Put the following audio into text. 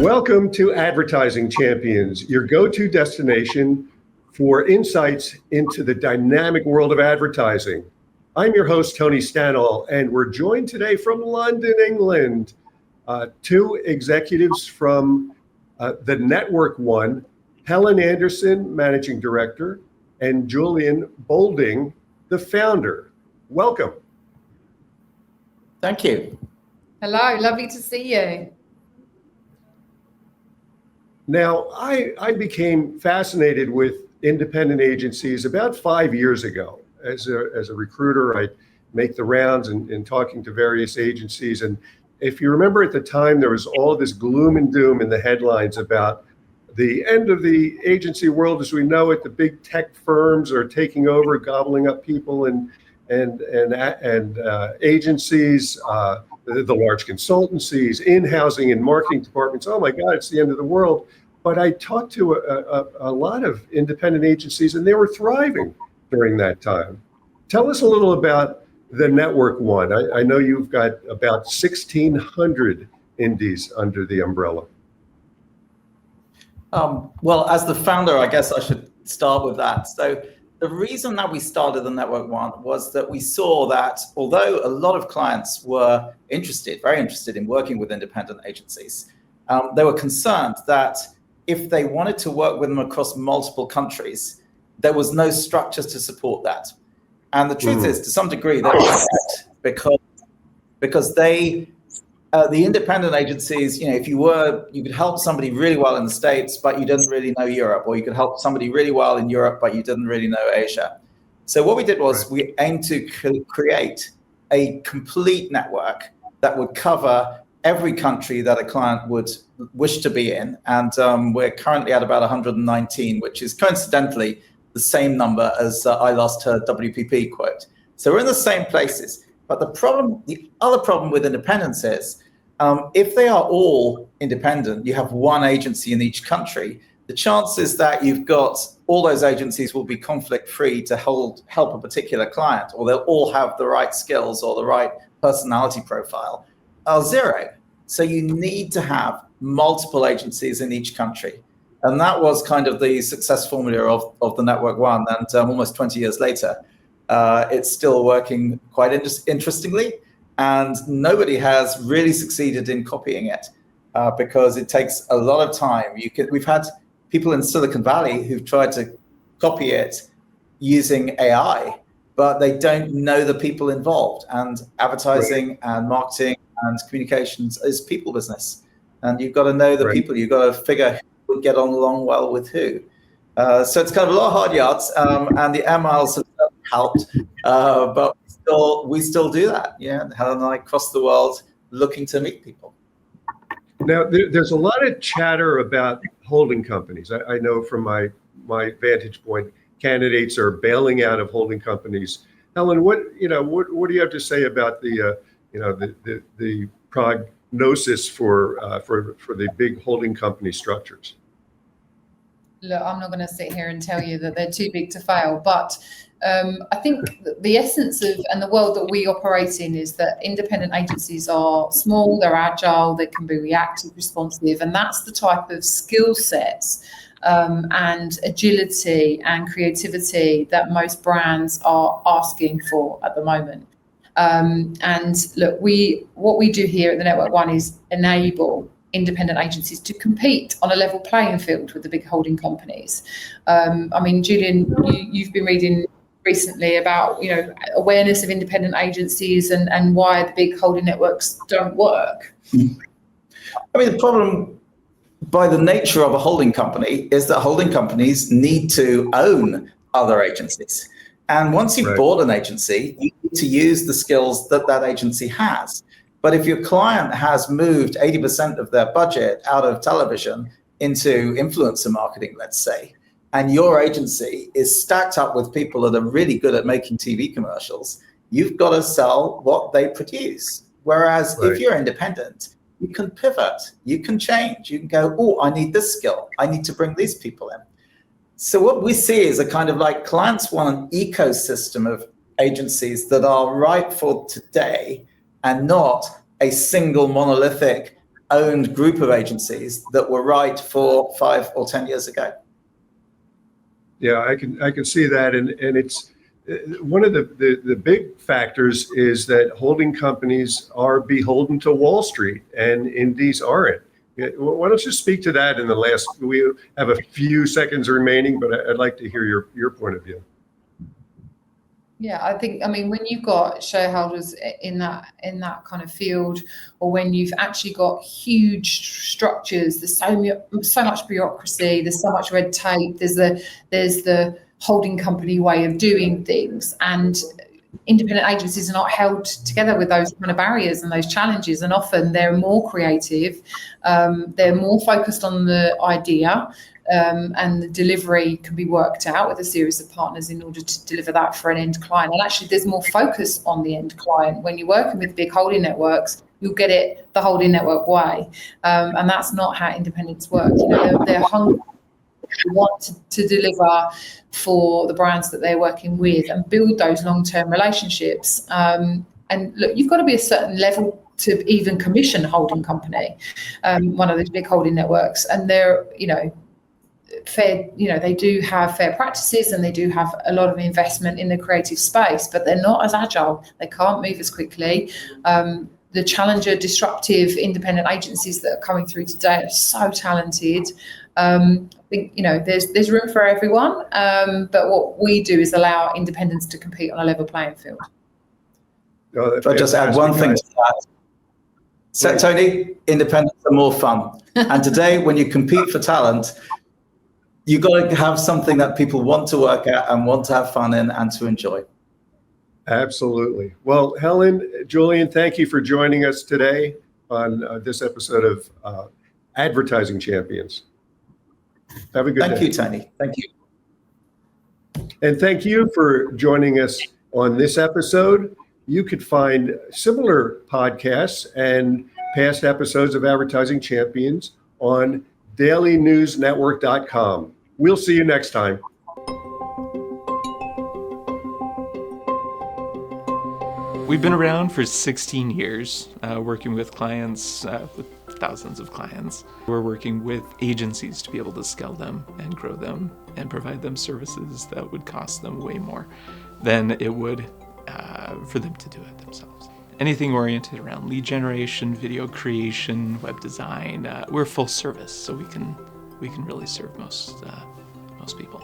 Welcome to Advertising Champions, your go-to destination for insights into the dynamic world of advertising. I'm your host, Tony Stanol, and we're joined today from London, England. Two executives from TheNetworkOne, Helen Anderson, Managing Director, and Julian Boulding, the founder. Welcome. Thank you. Hello, lovely to see you. Now, I became fascinated with independent agencies about 5 years ago. As a recruiter, I make the rounds and talking to various agencies. And if you remember at the time, there was all this gloom and doom in the headlines about the end of the agency world as we know it. The big tech firms are taking over, gobbling up people and agencies, the large consultancies, in-housing and marketing departments. Oh my God, it's the end of the world. But I talked to a lot of independent agencies and they were thriving during that time. Tell us a little about TheNetworkOne. I know you've got about 1,600 indies under the umbrella. Well, as the founder, I guess I should start with that. So the reason that we started TheNetworkOne was that we saw that although a lot of clients were very interested in working with independent agencies, they were concerned that if they wanted to work with them across multiple countries, there was no structures to support that. And the truth is, to some degree, that was because they, the independent agencies, if you could help somebody really well in the States, but you didn't really know Europe, or you could help somebody really well in Europe, but you didn't really know Asia. So what we did was we aimed to create a complete network that would cover every country that a client would wish to be in. And we're currently at about 119, which is coincidentally the same number as I last heard WPP quote. So we're in the same places. But the other problem with independence is, if they are all independent, you have one agency in each country, the chances that you've got all those agencies will be conflict-free to help a particular client, or they'll all have the right skills or the right personality profile, are zero. So you need to have multiple agencies in each country. And that was kind of the success formula of TheNetworkOne. And almost 20 years later, it's still working quite interestingly. And nobody has really succeeded in copying it because it takes a lot of time. We've had people in Silicon Valley who've tried to copy it using AI, but they don't know the people involved. And advertising and marketing and communications is people business. And you've got to know the people. You've got to figure who would get along well with who. So it's kind of a lot of hard yards, and the air miles have helped, but we still do that. Yeah, Helen and I cross the world looking to meet people. Now, there's a lot of chatter about holding companies. I know from my vantage point, candidates are bailing out of holding companies. Helen, what do you have to say about the prognosis for the big holding company structures? Look, I'm not going to sit here and tell you that they're too big to fail, but I think the essence of and the world that we operate in is that independent agencies are small, they're agile, they can be reactive, responsive, and that's the type of skill sets and agility and creativity that most brands are asking for at the moment. And look, what we do here at TheNetworkOne is enable independent agencies to compete on a level playing field with the big holding companies. I mean, Julian, you've been reading recently about awareness of independent agencies and why the big holding networks don't work. I mean, the problem by the nature of a holding company is that holding companies need to own other agencies. And once you've bought an agency, you need to use the skills that agency has. But if your client has moved 80% of their budget out of television into influencer marketing, let's say, and your agency is stacked up with people that are really good at making TV commercials, you've got to sell what they produce. Whereas if you're independent, you can pivot, you can change, you can go, oh, I need this skill, I need to bring these people in. So what we see is a kind of like clients want an ecosystem of agencies that are right for today and not a single monolithic owned group of agencies that were right for 5 or 10 years ago. Yeah, I can see that, and it's one of the big factors is that holding companies are beholden to Wall Street, and indies aren't. Why don't you speak to that in the last? We have a few seconds remaining, but I'd like to hear your point of view. Yeah, I mean, when you've got shareholders in that kind of field, or when you've actually got huge structures, there's so much bureaucracy, there's so much red tape, there's the holding company way of doing things, and independent agencies are not held together with those kind of barriers and those challenges, and often they're more creative, they're more focused on the idea. And the delivery can be worked out with a series of partners in order to deliver that for an end client. And actually, there's more focus on the end client. When you're working with big holding networks, you'll get it the holding network way. And that's not how independents work. You know, they're hungry, they want to deliver for the brands that they're working with and build those long-term relationships. And look, you've got to be a certain level to even commission a holding company, one of those big holding networks. And they're, fair, they do have fair practices and they do have a lot of investment in the creative space, but they're not as agile. They can't move as quickly. The challenger, disruptive, independent agencies that are coming through today are so talented. I think, there's room for everyone, but what we do is allow independents to compete on a level playing field. I'll just add one thing to that. So, Tony, independents are more fun. And today, when you compete for talent, you've got to have something that people want to work at and want to have fun in and to enjoy. Absolutely. Well, Helen, Julian, thank you for joining us today on this episode of Advertising Champions. Have a good day. Thank you, Tony. Thank you. And thank you for joining us on this episode. You could find similar podcasts and past episodes of Advertising Champions on dailynewsnetwork.com. We'll see you next time. We've been around for 16 years, working with clients, with thousands of clients. We're working with agencies to be able to scale them and grow them and provide them services that would cost them way more than it would for them to do it themselves. Anything oriented around lead generation, video creation, web design, we're full service, so we can really serve most people.